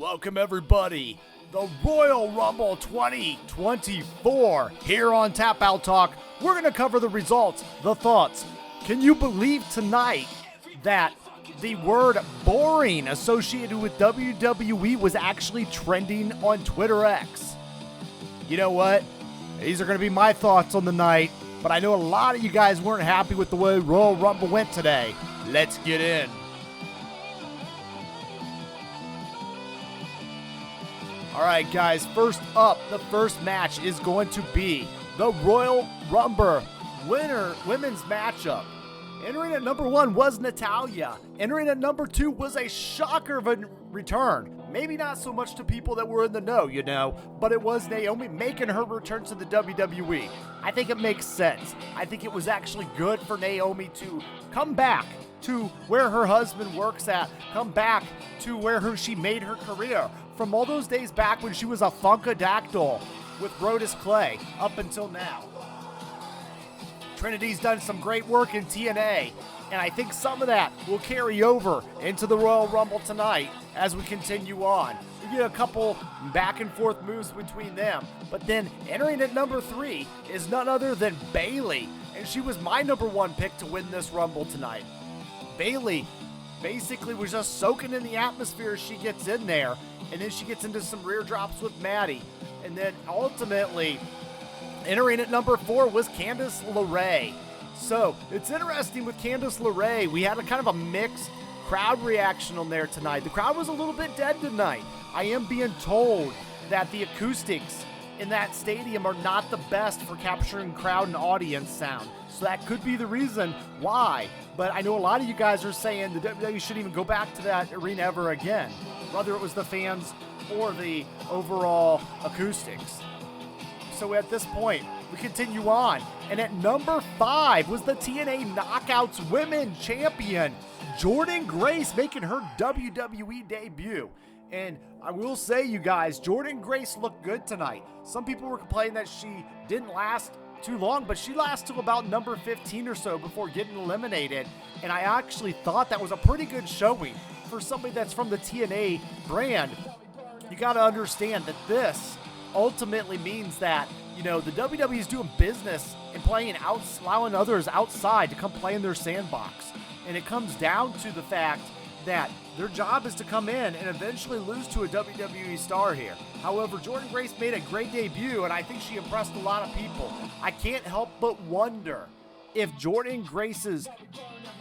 Welcome everybody, the Royal Rumble 2024 here on Tap Out Talk. We're going to cover the results, the thoughts. Can you believe tonight that the word boring associated with WWE was actually trending on Twitter X? You know what? These are going to be my thoughts on the night, but I know a lot of you guys weren't happy with the way Royal Rumble went today. Let's get in. All right, guys, first up, the first match is going to be the Royal Rumble women's matchup. Entering at number 1 was Natalya. Entering at number 2 was a shocker of a return. Maybe not so much to people that were in the know, you know, but it was Naomi making her return to the WWE. I think it makes sense. I think it was actually good for Naomi to come back to where her husband works at, come back to where she made her career. From all those days back when she was a Funkadactyl with Brodus Clay up until now. Trinity's done some great work in TNA, and I think some of that will carry over into the Royal Rumble tonight as we continue on. We get a couple back and forth moves between them, but then entering at number 3 is none other than Bayley, and she was my number 1 pick to win this Rumble tonight. Bayley basically was just soaking in the atmosphere as she gets in there, and then she gets into some rear drops with Maddie, and then ultimately entering at number 4 was Candice LeRae. So it's interesting with Candice LeRae. We had a kind of a mixed crowd reaction on there tonight. The crowd was a little bit dead tonight. I am being told that the acoustics in that stadium are not the best for capturing crowd and audience sound. So that could be the reason why. But I know a lot of you guys are saying the WWE shouldn't even go back to that arena ever again, whether it was the fans or the overall acoustics. So at this point, we continue on. And at number 5 was the TNA Knockouts Women Champion, Jordynne Grace, making her WWE debut. And I will say, you guys, Jordynne Grace looked good tonight. Some people were complaining that she didn't last too long, but she lasted till about number 15 or so before getting eliminated. And I actually thought that was a pretty good showing for somebody that's from the TNA brand. You got to understand that this ultimately means that, you know, the WWE is doing business and allowing others outside to come play in their sandbox. And it comes down to the fact that their job is to come in and eventually lose to a WWE star here. However, Jordynne Grace made a great debut, and I think she impressed a lot of people. I can't help but wonder if Jordynne Grace's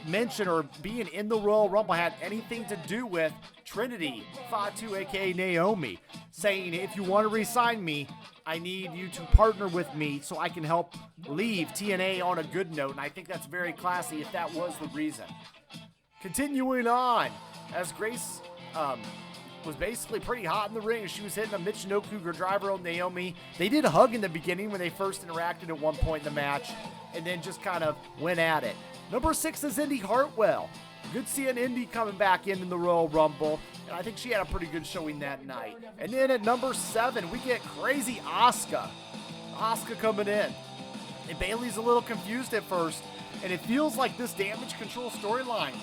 mention or being in the Royal Rumble had anything to do with Trinity Fatu, aka Naomi, saying, if you want to re-sign me, I need you to partner with me so I can help leave TNA on a good note. And I think that's very classy if that was the reason. Continuing on, as Grace was basically pretty hot in the ring. She was hitting a Michinoku driver on Naomi. They did hug in the beginning when they first interacted at one point in the match, and then just kind of went at it. Number 6 is Indy Hartwell. Good seeing Indy coming back in the Royal Rumble, and I think she had a pretty good showing that night. And then at number 7, we get Crazy Asuka. Asuka coming in. And Bayley's a little confused at first, and it feels like this Damage Control storyline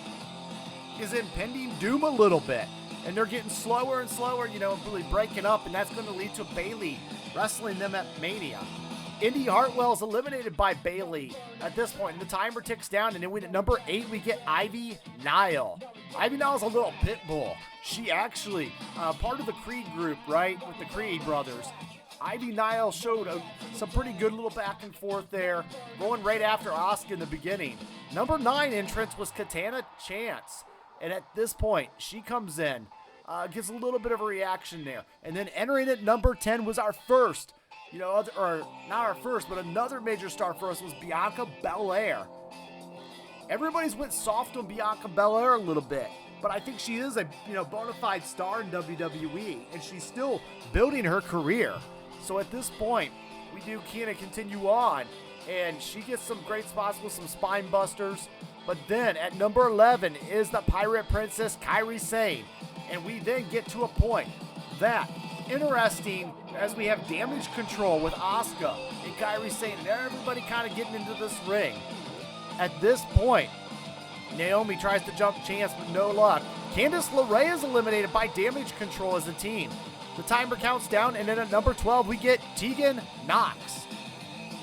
is impending doom a little bit. And they're getting slower and slower, you know, really breaking up, and that's going to lead to Bayley wrestling them at Mania. Indy Hartwell is eliminated by Bayley at this point, and the timer ticks down, and then at number 8, we get Ivy Nile. Ivy Nile's a little pit bull. She actually, part of the Creed group, right, with the Creed brothers. Ivy Nile showed some pretty good little back and forth there, going right after Asuka in the beginning. Number 9 entrance was Katana Chance. And at this point, she comes in, gets a little bit of a reaction there. And then entering at number 10 was our first, you know, or not our first, but another major star for us was Bianca Belair. Everybody's went soft on Bianca Belair a little bit, but I think she is a, you know, bona fide star in WWE, and she's still building her career. So at this point, we do kind of continue on, and she gets some great spots with some spine busters. But then at number 11 is the Pirate Princess, Kairi Sane. And we then get to a point that, interesting, as we have Damage Control with Asuka and Kairi Sane, and everybody kind of getting into this ring. At this point, Naomi tries to jump Chance, but no luck. Candice LeRae is eliminated by Damage Control as a team. The timer counts down, and then at number 12, we get Tegan Knox.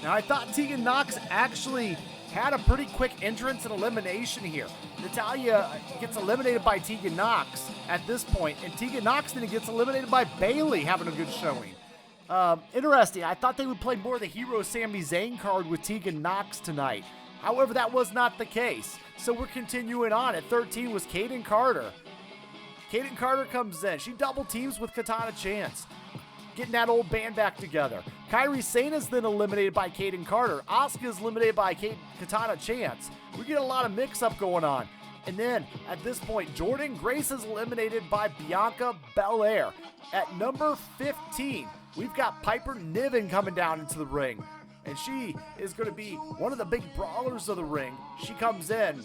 Now, I thought Tegan Knox actually had a pretty quick entrance and elimination here. Natalya gets eliminated by Tegan Knox at this point, and Tegan Knox then gets eliminated by Bayley, having a good showing. Interesting. I thought they would play more of the hero Sami Zayn card with Tegan Knox tonight. However, that was not the case. So we're continuing on. At 13 was Kaden Carter. Kaden Carter comes in. She double teams with Katana Chance, getting that old band back together. Kairi Sane is then eliminated by Kaden Carter. Asuka is eliminated by Katana Chance. We get a lot of mix-up going on. And then, at this point, Jordan Grace is eliminated by Bianca Belair. At number 15, we've got Piper Niven coming down into the ring. And she is going to be one of the big brawlers of the ring. She comes in.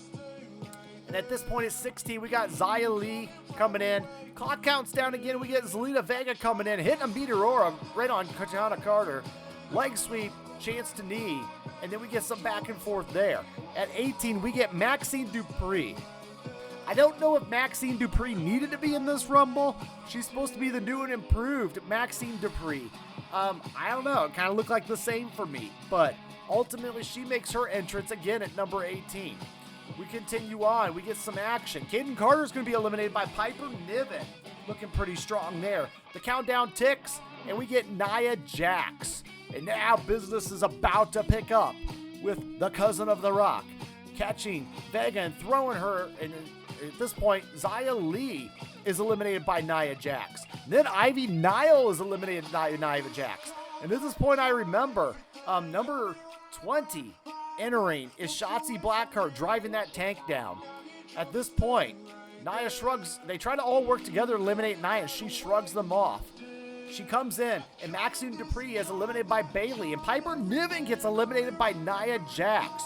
And at this point at 16, we got Xia Li coming in. Clock counts down again. We get Zelina Vega coming in, hitting a Meteora right on Katana Carter. Leg sweep, chance to knee. And then we get some back and forth there. At 18, we get Maxine Dupree. I don't know if Maxine Dupree needed to be in this Rumble. She's supposed to be the new and improved Maxine Dupree. I don't know. It kind of looked like the same for me. But ultimately, she makes her entrance again at number 18. We continue on. We get some action. Kaden Carter is going to be eliminated by Piper Niven. Looking pretty strong there. The countdown ticks, and we get Nia Jax. And now business is about to pick up with the cousin of The Rock, catching Vega and throwing her. And at this point, Xia Li is eliminated by Nia Jax. Then Ivy Nile is eliminated by Nia Jax. And at this point, I remember number 20 entering is Shotzi Blackheart driving that tank down. At this point, Nia shrugs. They try to all work together to eliminate Nia, and she shrugs them off. She comes in, and Maxine Dupree is eliminated by Bayley, and Piper Niven gets eliminated by Nia Jax.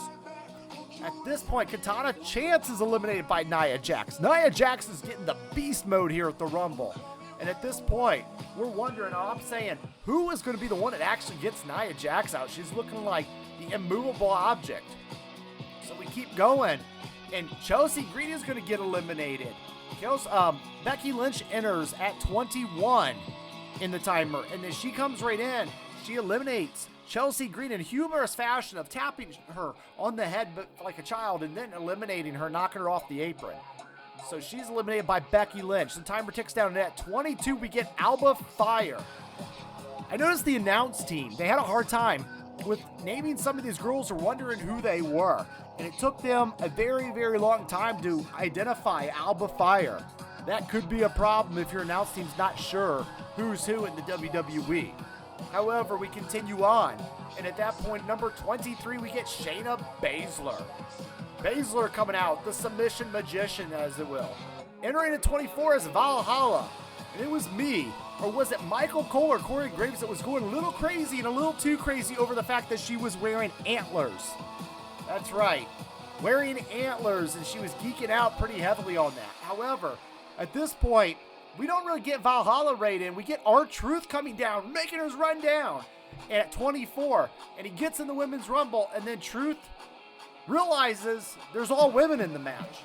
At this point, Katana Chance is eliminated by Nia Jax. Nia Jax is getting the beast mode here at the Rumble. And at this point, we're wondering, I'm saying, who is going to be the one that actually gets Nia Jax out? She's looking like the immovable object. So we keep going, and Chelsea Green is going to get eliminated. Becky Lynch enters at 21 in the timer, and then she comes right in. She eliminates Chelsea Green in humorous fashion of tapping her on the head but like a child, and then eliminating her, knocking her off the apron. So she's eliminated by Becky Lynch. The timer ticks down, and at 22, we get Alba Fire. I noticed the announce team, they had a hard time with naming some of these girls or wondering who they were. And it took them a very, very long time to identify Alba Fire. That could be a problem if your announce team's not sure who's who in the WWE. However, we continue on. And at that point, number 23, we get Shayna Baszler. Baszler coming out, the submission magician, as it will. Entering at 24 is Valhalla. And it was me, or was it Michael Cole or Corey Graves that was going a little crazy and a little too crazy over the fact that she was wearing antlers. That's right, wearing antlers, and she was geeking out pretty heavily on that. However, at this point, we don't really get Valhalla right in. We get R-Truth coming down, making his run down. And at 24, and he gets in the Women's Rumble, and then Truth realizes there's all women in the match.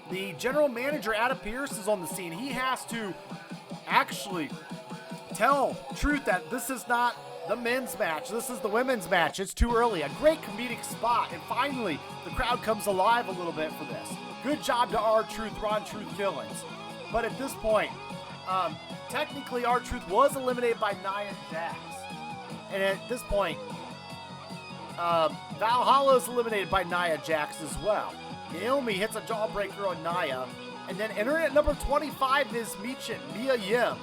The general manager, Adam Pearce, is on the scene. He has to actually tell Truth that this is not the men's match. This is the women's match. It's too early. A great comedic spot. And finally, the crowd comes alive a little bit for this. Good job to R-Truth, Ron Truth Killings. But at this point, technically R-Truth was eliminated by Nia Jax. And at this point, Valhalla is eliminated by Nia Jax as well. Naomi hits a jawbreaker on Nia. And then entering at number 25 is Mia Yim.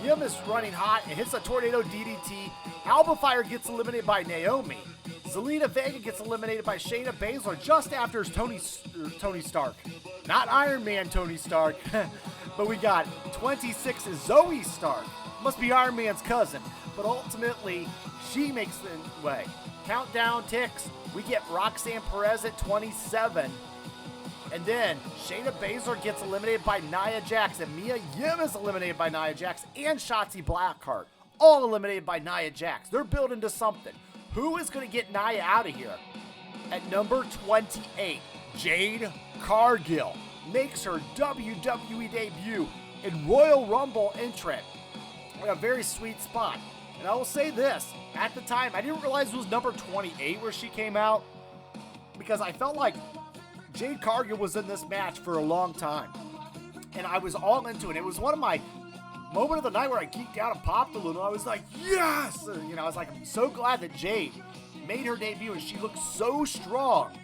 Yim is running hot and hits a tornado DDT. Alba Fire gets eliminated by Naomi. Zelina Vega gets eliminated by Shayna Baszler just after Tony Stark. Not Iron Man Tony Stark, but we got 26 is Zoe Stark. Must be Iron Man's cousin, but ultimately she makes the way. Countdown ticks. We get Roxanne Perez at 27. And then Shayna Baszler gets eliminated by Nia Jax, and Mia Yim is eliminated by Nia Jax, and Shotzi Blackheart, all eliminated by Nia Jax. They're building to something. Who is going to get Nia out of here? At number 28, Jade Cargill. makes her WWE debut in Royal Rumble entrant. A very sweet spot. And I will say this, at the time, I didn't realize it was number 28 where she came out, because I felt like Jade Cargill was in this match for a long time. And I was all into it. It was one of my moment of the night where I geeked out and popped a little. I was like, yes! You know, I was like, I'm so glad that Jade made her debut and she looked so strong.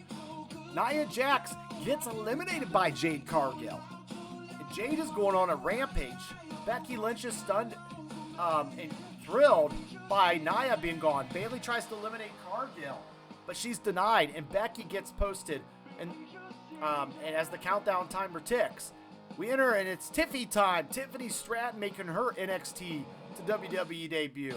Nia Jax gets eliminated by Jade Cargill. And Jade is going on a rampage. Becky Lynch is stunned and thrilled by Nia being gone. Bayley tries to eliminate Cargill, but she's denied, and Becky gets posted. And as the countdown timer ticks, we enter, and it's Tiffy time. Tiffany Stratton making her NXT to WWE debut.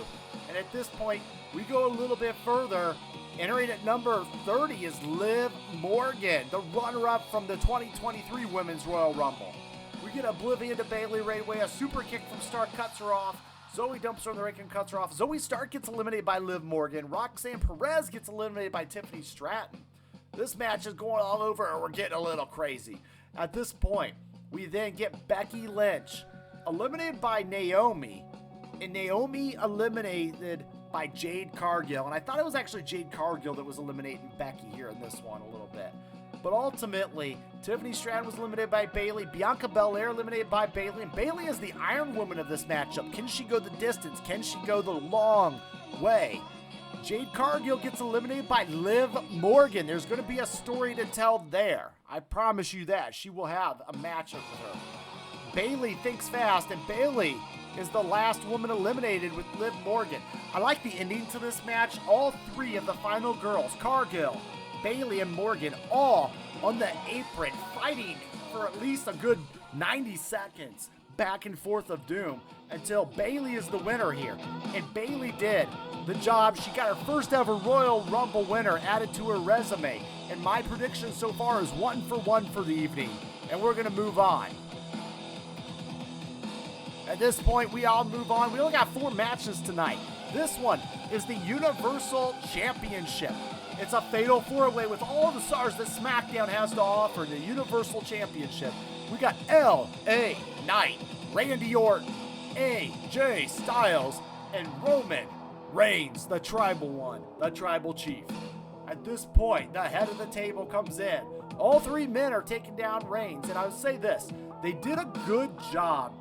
And at this point, we go a little bit further. Entering at number 30 is Liv Morgan, the runner-up from the 2023 Women's Royal Rumble. We get Oblivion to Bayley right away. A super kick from Stark cuts her off. Zoe dumps her on the ring and cuts her off. Zoe Stark gets eliminated by Liv Morgan. Roxanne Perez gets eliminated by Tiffany Stratton. This match is going all over, and we're getting a little crazy. At this point, we then get Becky Lynch eliminated by Naomi, and Naomi eliminated by Jade Cargill. And I thought it was actually Jade Cargill that was eliminating Becky here in this one a little bit. But ultimately, Tiffany Stratton was eliminated by Bayley. Bianca Belair eliminated by Bayley. And Bayley is the Iron Woman of this matchup. Can she go the distance? Can she go the long way? Jade Cargill gets eliminated by Liv Morgan. There's going to be a story to tell there. I promise you that. She will have a matchup with her. Bayley thinks fast, and Bayley is the last woman eliminated with Liv Morgan. I like the ending to this match. All three of the final girls, Cargill, Bayley, and Morgan, all on the apron fighting for at least a good 90 seconds back and forth of doom until Bayley is the winner here. And Bayley did the job. She got her first ever Royal Rumble winner added to her resume. And my prediction so far is 1-for-1 for the evening. And we're going to move on. At this point, we all move on. We only got 4 matches tonight. This one is the Universal Championship. It's a fatal 4-way with all the stars that SmackDown has to offer in the Universal Championship. We got L.A. Knight, Randy Orton, AJ Styles, and Roman Reigns, the tribal one, the tribal chief. At this point, the head of the table comes in. All 3 men are taking down Reigns, and I would say this, they did a good job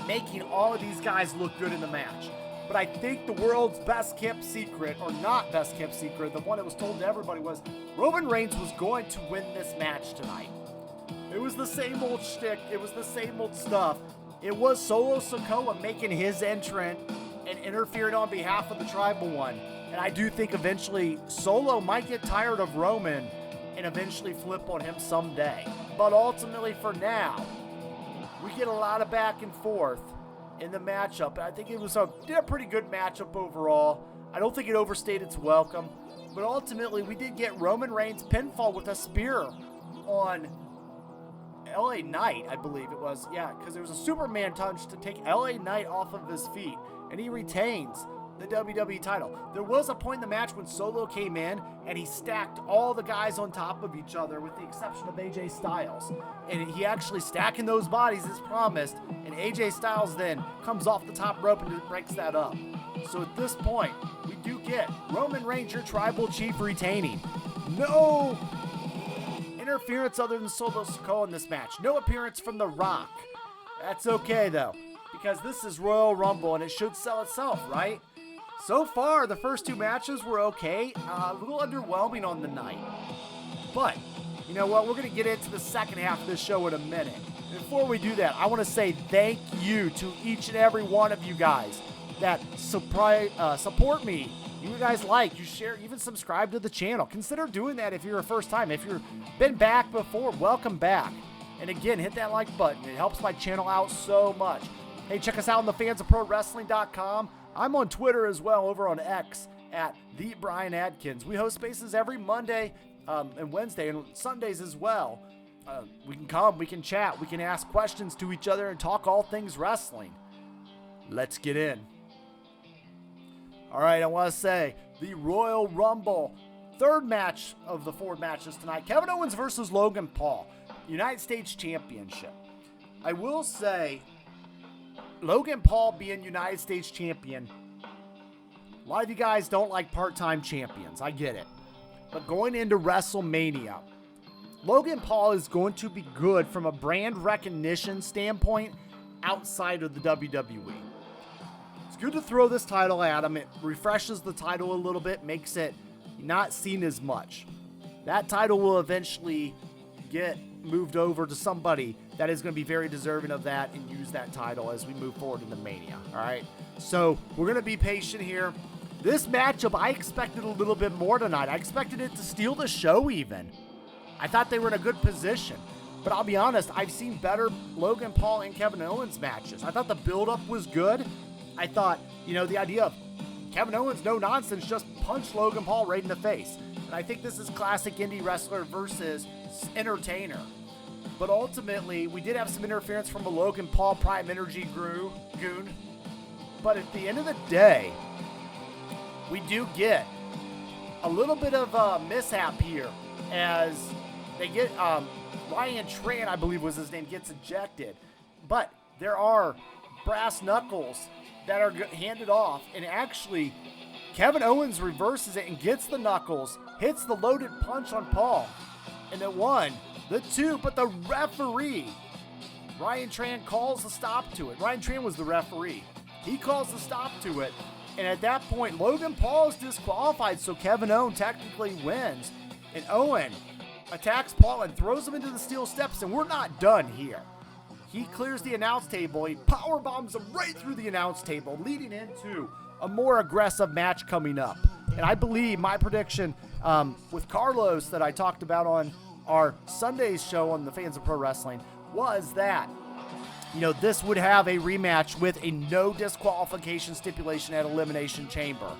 making all of these guys look good in the match. But I think the world's best kept secret, or not best kept secret, the one that was told to everybody was Roman Reigns was going to win this match tonight. It was the same old shtick. It was the same old stuff. It was Solo Sikoa making his entrance and interfering on behalf of the tribal one. And I do think eventually Solo might get tired of Roman and eventually flip on him someday. But ultimately for now, we get a lot of back and forth in the matchup. I think it was a pretty good matchup overall. I don't think it overstayed its welcome. But ultimately, we did get Roman Reigns pinfall with a spear on LA Knight, I believe it was. Yeah, because there was a Superman punch to take LA Knight off of his feet. And he retains the WWE title. There was a point in the match when Solo came in and he stacked all the guys on top of each other with the exception of AJ Styles. And he actually stacking those bodies as promised, and AJ Styles then comes off the top rope and breaks that up. So at this point, we do get Roman Reigns, your tribal chief, retaining. No interference other than Solo Sikoa in this match. No appearance from The Rock. That's okay though, because this is Royal Rumble and it should sell itself, right? So far, the first 2 matches were okay. A little underwhelming on the night. But, you know what? We're going to get into the second half of this show in a minute. Before we do that, I want to say thank you to each and every one of you guys that support me. You guys like, you share, even subscribe to the channel. Consider doing that if you're a first time. If you've been back before, welcome back. And again, hit that like button. It helps my channel out so much. Hey, check us out on the fansofprowrestling.com. I'm on Twitter as well, over on X at the Bryan Adkins. We host spaces every Monday and Wednesday and Sundays as well. We can come, we can chat, we can ask questions to each other and talk all things wrestling. Let's get in. All right, I want to say the Royal Rumble, 3rd match of the 4 matches tonight. Kevin Owens versus Logan Paul. United States Championship. I will say, Logan Paul being United States champion, a lot of you guys don't like part-time champions. I get it. But going into WrestleMania, Logan Paul is going to be good from a brand recognition standpoint outside of the WWE. It's good to throw this title at him. It refreshes the title a little bit, makes it not seen as much. That title will eventually get moved over to somebody that is going to be very deserving of that and use that title as we move forward into Mania. All right. So we're going to be patient here. This matchup, I expected a little bit more tonight. I expected it to steal the show even. I thought they were in a good position. But I'll be honest, I've seen better Logan Paul and Kevin Owens matches. I thought the build-up was good. I thought, the idea of Kevin Owens, no nonsense, just punch Logan Paul right in the face. And I think this is classic indie wrestler versus entertainer. But ultimately, we did have some interference from a Logan Paul Prime Energy goon. But at the end of the day, we do get a little bit of a mishap here as they get Ryan Tran, I believe was his name, gets ejected. But there are brass knuckles that are handed off, and actually Kevin Owens reverses it and gets the knuckles, hits the loaded punch on Paul, and the 1, the 2, but the referee, Ryan Tran, calls a stop to it. Ryan Tran was the referee. He calls a stop to it, and at that point, Logan Paul is disqualified, so Kevin Owens technically wins, and Owen attacks Paul and throws him into the steel steps, and we're not done here. He clears the announce table. He power bombs him right through the announce table, leading into a more aggressive match coming up. And I believe my prediction with Carlos that I talked about on our Sunday's show on the Fans of Pro Wrestling was that, this would have a rematch with a no disqualification stipulation at Elimination Chamber.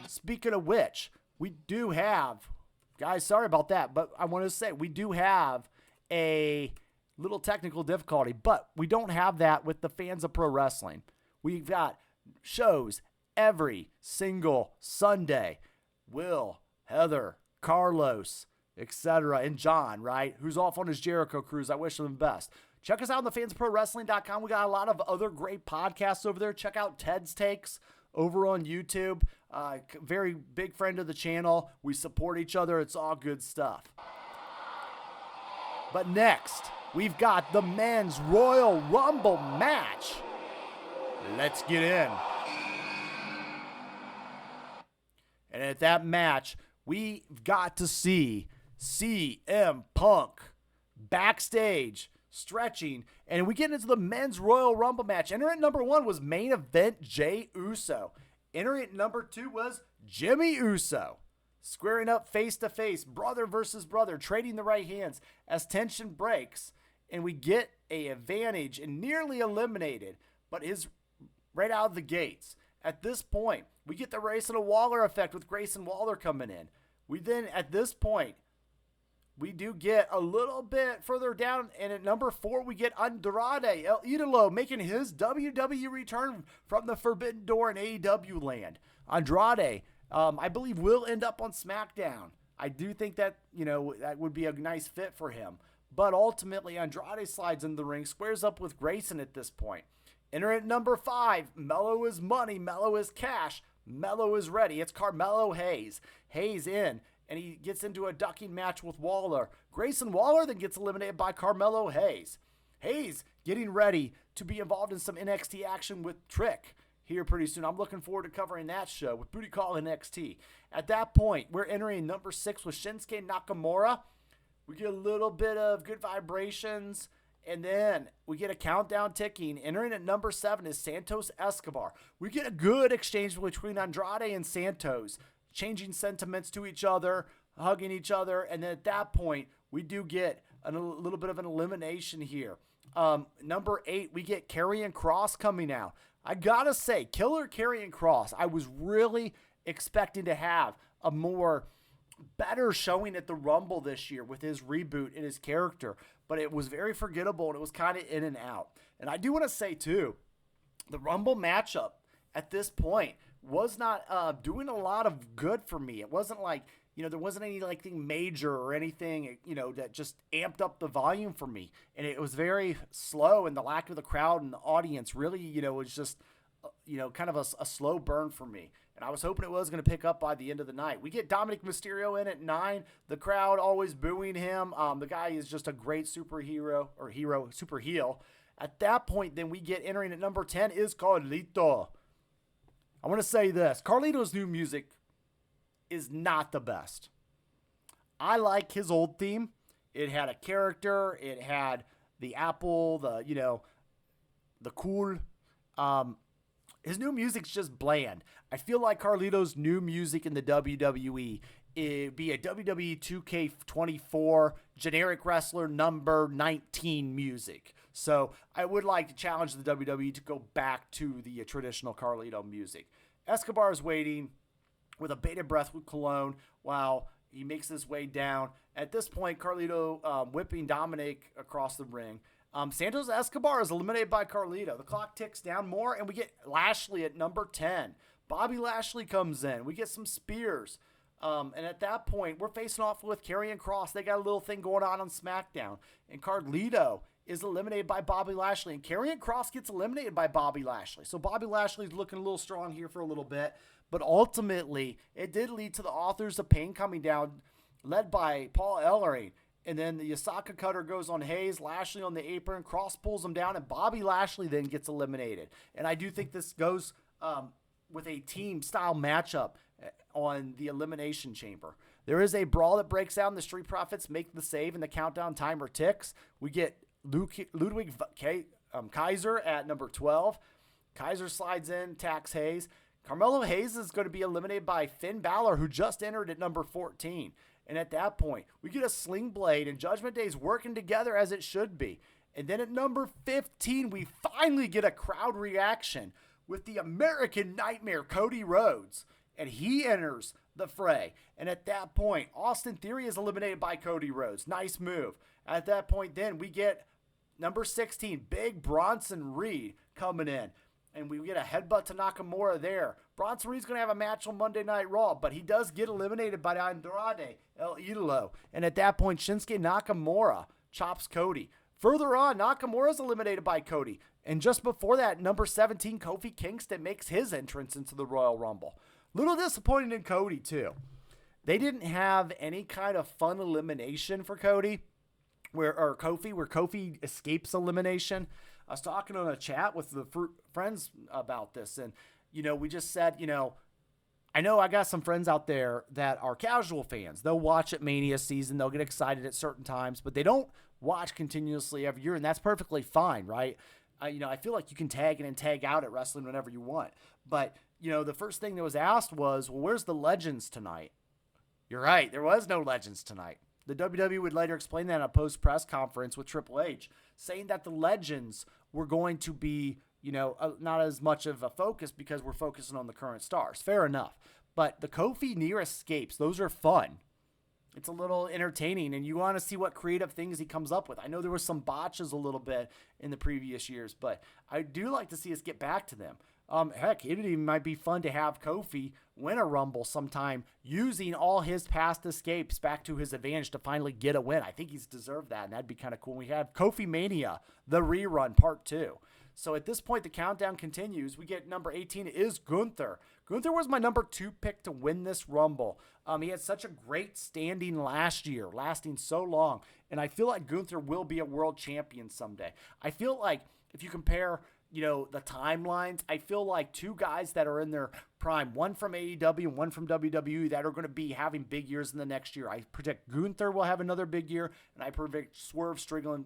Speaking of which, we do have, guys, sorry about that, but I want to say we do have a little technical difficulty, but we don't have that with the Fans of Pro Wrestling. We've got shows every single Sunday. Will, Heather, Carlos, etc., and John, right, who's off on his Jericho cruise. I wish him the best. Check us out on the fansofprowrestling.com. We got a lot of other great podcasts over there. Check out Ted's Takes over on YouTube. Very big friend of the channel. We support each other. It's all good stuff. But next, we've got the men's Royal Rumble match. Let's get in. And at that match, we've got to see CM Punk backstage stretching, and we get into the men's Royal Rumble match. Entrant number 1 was main event Jey Uso. Entrant number 2 was Jimmy Uso. Squaring up face to face, brother versus brother, trading the right hands as tension breaks, and we get a advantage and nearly eliminated, but is right out of the gates. At this point, we get the Grayson Waller effect with Grayson Waller coming in. We then, at this point, we do get a little bit further down, and at number 4, we get Andrade El Idolo making his WWE return from the Forbidden Door in AEW land. Andrade, I believe, will end up on SmackDown. I do think that, that would be a nice fit for him. But ultimately, Andrade slides in the ring, squares up with Grayson at this point. Enter at number 5, Mello is money, Mello is cash, Mello is ready. It's Carmelo Hayes. Hayes in, and he gets into a ducking match with Waller. Grayson Waller then gets eliminated by Carmelo Hayes. Hayes getting ready to be involved in some NXT action with Trick here pretty soon. I'm looking forward to covering that show with Booty Call NXT. At that point, we're entering number 6 with Shinsuke Nakamura. We get a little bit of good vibrations, and then we get a countdown ticking. Entering at number 7 is Santos Escobar. We get a good exchange between Andrade and Santos, changing sentiments to each other, hugging each other, and then at that point, we do get a little bit of an elimination here. Number 8, we get Karrion Kross coming out. I gotta say, Killer Karrion Kross, I was really expecting to have a more better showing at the Rumble this year with his reboot and his character, but it was very forgettable and it was kind of in and out. And I do want to say too, the Rumble matchup at this point was not doing a lot of good for me. It wasn't like, there wasn't any like thing major or anything, that just amped up the volume for me. And it was very slow, and the lack of the crowd and the audience really, was just, kind of a slow burn for me. And I was hoping it was going to pick up by the end of the night. We get Dominic Mysterio in at 9. The crowd always booing him. The guy is just a great super heel. At that point, then we get entering at number 10 is Carlito. I want to say this. Carlito's new music is not the best. I like his old theme. It had a character. It had the apple, the cool. His new music's just bland. I feel like Carlito's new music in the WWE, it'd be a WWE 2K24 generic wrestler number 19 music. So I would like to challenge the WWE to go back to the traditional Carlito music. Escobar is waiting with a bated breath with cologne while he makes his way down. At this point, Carlito whipping Dominic across the ring. Santos Escobar is eliminated by Carlito. The clock ticks down more, and we get Lashley at number 10. Bobby Lashley comes in. We get some spears. And at that point, we're facing off with Karrion Kross. They got a little thing going on SmackDown. And Carlito is eliminated by Bobby Lashley. And Karrion Kross gets eliminated by Bobby Lashley. So Bobby Lashley's looking a little strong here for a little bit. But ultimately, it did lead to the Authors of Pain coming down, led by Paul Ellering. And then the Yasaka Cutter goes on Hayes, Lashley on the apron, Cross pulls him down, and Bobby Lashley then gets eliminated. And I do think this goes with a team-style matchup on the Elimination Chamber. There is a brawl that breaks out, and the Street Profits make the save, and the countdown timer ticks. We get Ludwig Kaiser at number 12. Kaiser slides in, attacks Hayes. Carmelo Hayes is going to be eliminated by Finn Balor, who just entered at number 14. And at that point, we get a Sling Blade, and Judgment Day's working together as it should be. And then at number 15, we finally get a crowd reaction with the American Nightmare, Cody Rhodes. And he enters the fray. And at that point, Austin Theory is eliminated by Cody Rhodes. Nice move. At that point, then, we get number 16, Big Bronson Reed coming in. And we get a headbutt to Nakamura there. Bronson Reed's going to have a match on Monday Night Raw, but he does get eliminated by Andrade El Idolo. And at that point, Shinsuke Nakamura chops Cody. Further on, Nakamura's eliminated by Cody. And just before that, number 17, Kofi Kingston makes his entrance into the Royal Rumble. Little disappointed in Cody, too. They didn't have any kind of fun elimination for Cody, where Kofi escapes elimination. I was talking on a chat with the friends about this, and, we just said, I know I got some friends out there that are casual fans. They'll watch at Mania season. They'll get excited at certain times, but they don't watch continuously every year, and that's perfectly fine, right? I feel like you can tag in and tag out at wrestling whenever you want. But, the first thing that was asked was, well, where's the Legends tonight? You're right. There was no Legends tonight. The WWE would later explain that in a post-press conference with Triple H, saying that the Legends were going to be, not as much of a focus because we're focusing on the current stars. Fair enough. But the Kofi near escapes, those are fun. It's a little entertaining, and you want to see what creative things he comes up with. I know there was some botches a little bit in the previous years, but I do like to see us get back to them. Heck, it even might be fun to have Kofi win a Rumble sometime using all his past escapes back to his advantage to finally get a win. I think he's deserved that, and that'd be kind of cool. We have Kofi Mania, the rerun, part 2. So at this point, the countdown continues. We get number 18 is Gunther. Gunther was my number 2 pick to win this Rumble. He had such a great standing last year, lasting so long. And I feel like Gunther will be a world champion someday. I feel like if you compare, the timelines, I feel like 2 guys that are in their prime, one from AEW and one from WWE, that are going to be having big years in the next year. I predict Gunther will have another big year, and I predict Swerve Strickland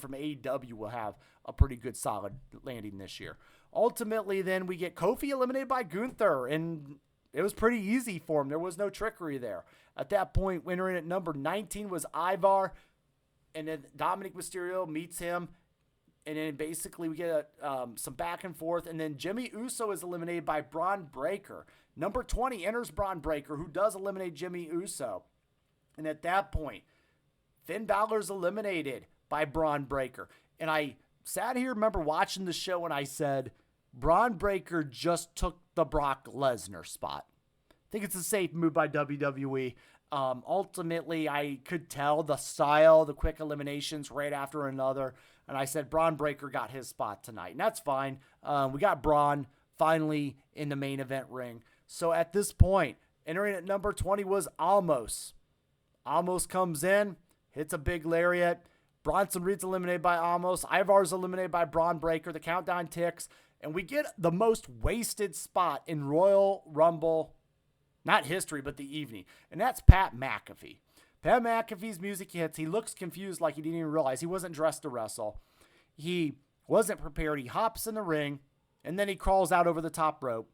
from AEW will have a pretty good solid landing this year. Ultimately, then, we get Kofi eliminated by Gunther, and it was pretty easy for him. There was no trickery there. At that point, entering at number 19 was Ivar, and then Dominic Mysterio meets him, and then basically we get some back and forth, and then Jimmy Uso is eliminated by Braun Breaker. Number 20 enters Braun Breaker, who does eliminate Jimmy Uso. And at that point, Finn Balor's eliminated by Braun Breaker. And I sat here, remember watching the show, and I said, Braun Breaker just took the Brock Lesnar spot. think it's a safe move by WWE. Ultimately, I could tell the style, the quick eliminations right after another. And I said Braun Breaker got his spot tonight. And that's fine. We got Braun finally in the main event ring. So at this point, entering at number 20 was Almost. Almost comes in, hits a big lariat. Bronson Reed's eliminated by Almost. Ivar's eliminated by Braun Breaker. The countdown ticks. And we get the most wasted spot in Royal Rumble, not history, but the evening. And that's Pat McAfee. Pat McAfee's music hits. He looks confused like he didn't even realize he wasn't dressed to wrestle. He wasn't prepared. He hops in the ring, and then he crawls out over the top rope.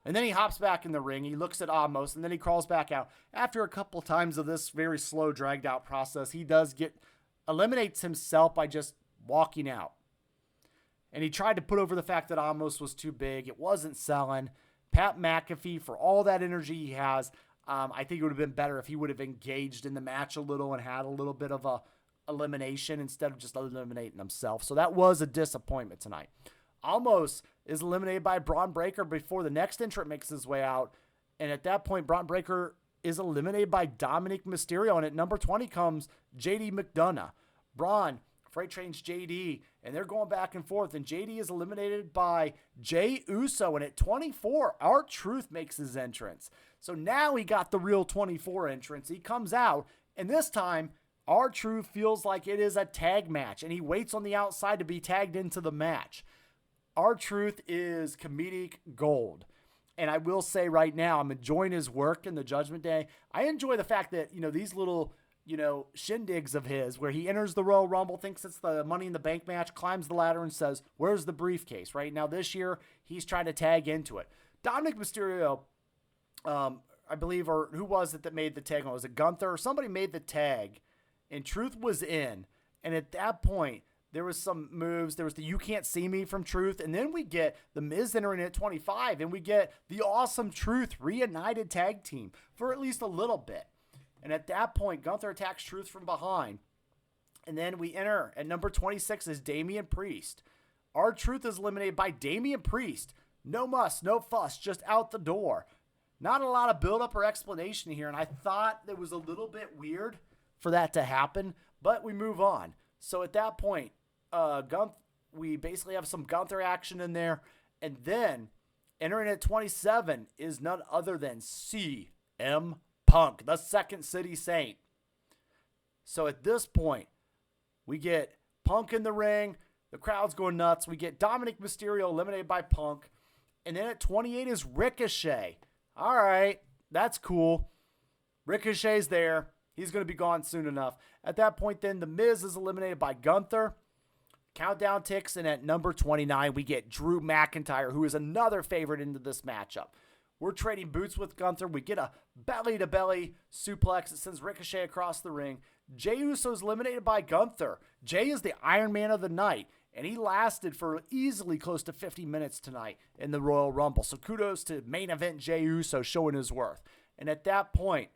And then he hops back in the ring. He looks at Almost, and then he crawls back out. After a couple times of this very slow, dragged-out process, he eliminates himself by just walking out. And he tried to put over the fact that Almost was too big. It wasn't selling. Pat McAfee, for all that energy he has, I think it would have been better if he would have engaged in the match a little and had a little bit of a elimination instead of just eliminating himself. So that was a disappointment tonight. Almost is eliminated by Braun Breaker before the next entrant makes his way out. And at that point, Braun Breaker is eliminated by Dominic Mysterio. And at number 20 comes JD McDonough. Braun freight trains JD, and they're going back and forth. And JD is eliminated by Jey Uso. And at 24, R-Truth makes his entrance. So now he got the real 24 entrance. He comes out, and this time, R-Truth feels like it is a tag match, and he waits on the outside to be tagged into the match. R-Truth is comedic gold. And I will say right now, I'm enjoying his work in the Judgment Day. I enjoy the fact that, these little, shindigs of his where he enters the Royal Rumble, thinks it's the Money in the Bank match, climbs the ladder and says, where's the briefcase? Right now this year, he's trying to tag into it. Dominic Mysterio, I believe, or who was it that made the tag? Was it Gunther? Somebody made the tag, and Truth was in. And at that point, there was some moves. There was the You Can't See Me from Truth. And then we get The Miz entering at 25. And we get the Awesome Truth reunited tag team for at least a little bit. And at that point, Gunther attacks Truth from behind. And then we enter at number 26 is Damian Priest. R-Truth is eliminated by Damian Priest. No muss, no fuss, just out the door. Not a lot of build-up or explanation here. And I thought it was a little bit weird for that to happen. But we move on. So at that point, we basically have some Gunther action in there. And then entering at 27 is none other than CM Punk, the Second City Saint. So at this point, we get Punk in the ring. The crowd's going nuts. We get Dominic Mysterio eliminated by Punk. And then at 28 is Ricochet. All right, that's cool. Ricochet's there. He's going to be gone soon enough. At that point, then, The Miz is eliminated by Gunther. Countdown ticks, and at number 29, we get Drew McIntyre, who is another favorite into this matchup. We're trading boots with Gunther. We get a belly-to-belly suplex that sends Ricochet across the ring. Jey Uso is eliminated by Gunther. Jey is the Iron Man of the night, and he lasted for easily close to 50 minutes tonight in the Royal Rumble. So kudos to main event Jey Uso showing his worth. And at that point,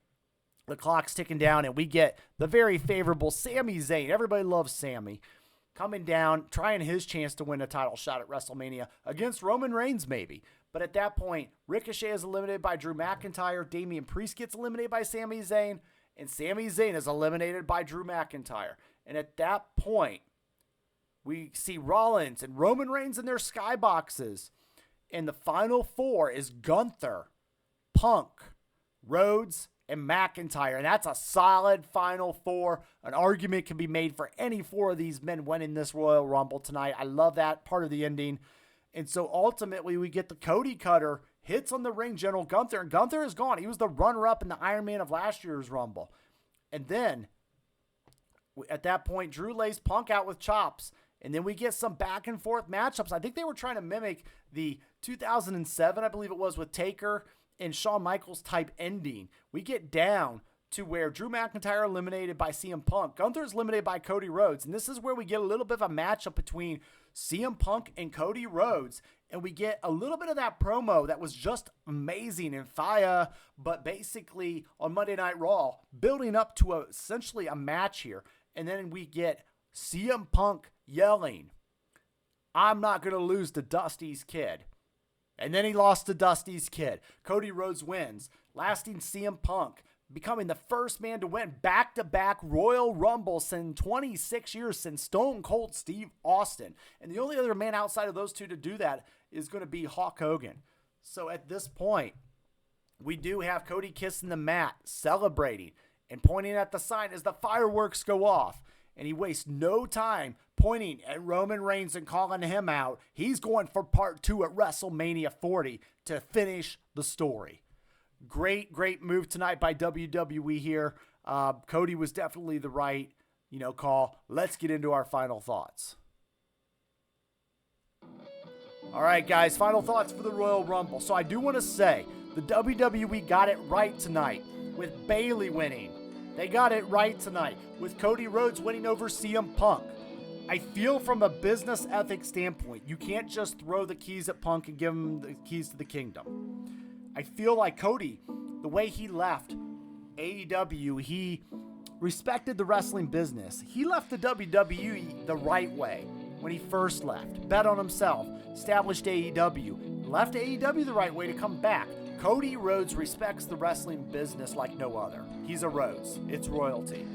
the clock's ticking down, and we get the very favorable Sami Zayn. Everybody loves Sami. Coming down, trying his chance to win a title shot at WrestleMania against Roman Reigns, maybe. But at that point, Ricochet is eliminated by Drew McIntyre. Damian Priest gets eliminated by Sami Zayn. And Sami Zayn is eliminated by Drew McIntyre. And at that point, we see Rollins and Roman Reigns in their skyboxes. And the final four is Gunther, Punk, Rhodes, and McIntyre. And that's a solid final four. An argument can be made for any four of these men winning this Royal Rumble tonight. I love that part of the ending. And so ultimately we get the Cody Cutter hits on the ring General Gunther. And Gunther is gone. He was the runner-up in the Iron Man of last year's Rumble. And then at that point, Drew lays Punk out with chops. And then we get some back and forth matchups. I think they were trying to mimic the 2007, I believe it was, with Taker and Shawn Michaels type ending. We get down to where Drew McIntyre eliminated by CM Punk. Gunther's eliminated by Cody Rhodes. And this is where we get a little bit of a matchup between CM Punk and Cody Rhodes. And we get a little bit of that promo that was just amazing and fire, but basically on Monday Night Raw, building up to essentially a match here. And then we get CM Punk yelling, I'm not going to lose to Dusty's kid. And then he lost to Dusty's kid. Cody Rhodes wins. lasting CM Punk becoming the first man to win back-to-back Royal Rumbles in 26 years since Stone Cold Steve Austin. And the only other man outside of those two to do that is going to be Hulk Hogan. So at this point, we do have Cody kissing the mat, celebrating, and pointing at the sign as the fireworks go off. And he wastes no time pointing at Roman Reigns and calling him out. He's going for part 2 at WrestleMania 40 to finish the story. Great move tonight by WWE here. Cody was definitely the right, call. Let's get into our final thoughts. All right, guys, final thoughts for the Royal Rumble. So I do want to say the WWE got it right tonight with Bayley winning. They got it right tonight with Cody Rhodes winning over CM Punk. I feel from a business ethics standpoint, you can't just throw the keys at Punk and give him the keys to the kingdom. I feel like Cody, the way he left AEW, he respected the wrestling business. He left the WWE the right way when he first left. Bet on himself, established AEW, left AEW the right way to come back. Cody Rhodes respects the wrestling business like no other. He's a Rhodes. It's royalty.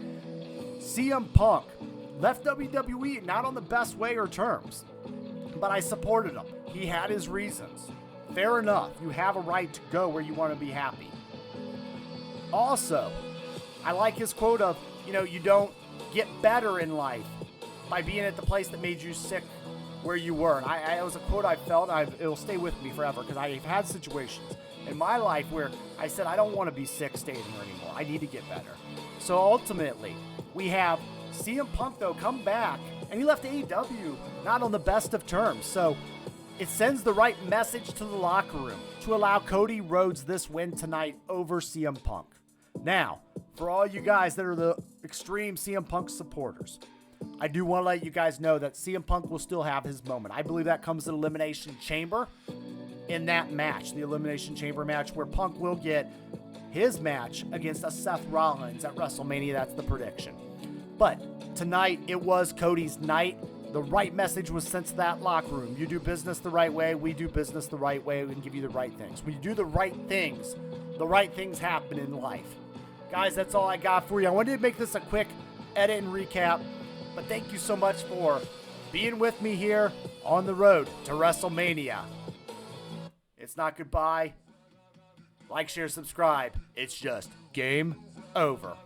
CM Punk left WWE not on the best way or terms, but I supported him. He had his reasons. Fair enough. You have a right to go where you want to be happy. Also, I like his quote of, you don't get better in life by being at the place that made you sick where you were. And it was a quote I felt, it'll stay with me forever because I've had situations in my life where I said, I don't want to be sick staying here anymore. I need to get better. So ultimately, we have CM Punk, though, come back, and he left AEW not on the best of terms. So it sends the right message to the locker room to allow Cody Rhodes this win tonight over CM Punk. Now, for all you guys that are the extreme CM Punk supporters, I do want to let you guys know that CM Punk will still have his moment. I believe that comes at Elimination Chamber in that match, the Elimination Chamber match, where Punk will get his match against a Seth Rollins at WrestleMania. That's the prediction. But tonight, it was Cody's night. The right message was sent to that locker room. You do business the right way. We do business the right way. We can give you the right things. When you do the right things happen in life. Guys, that's all I got for you. I wanted to make this a quick edit and recap, but thank you so much for being with me here on the road to WrestleMania. It's not goodbye. Like, share, subscribe. It's just game over.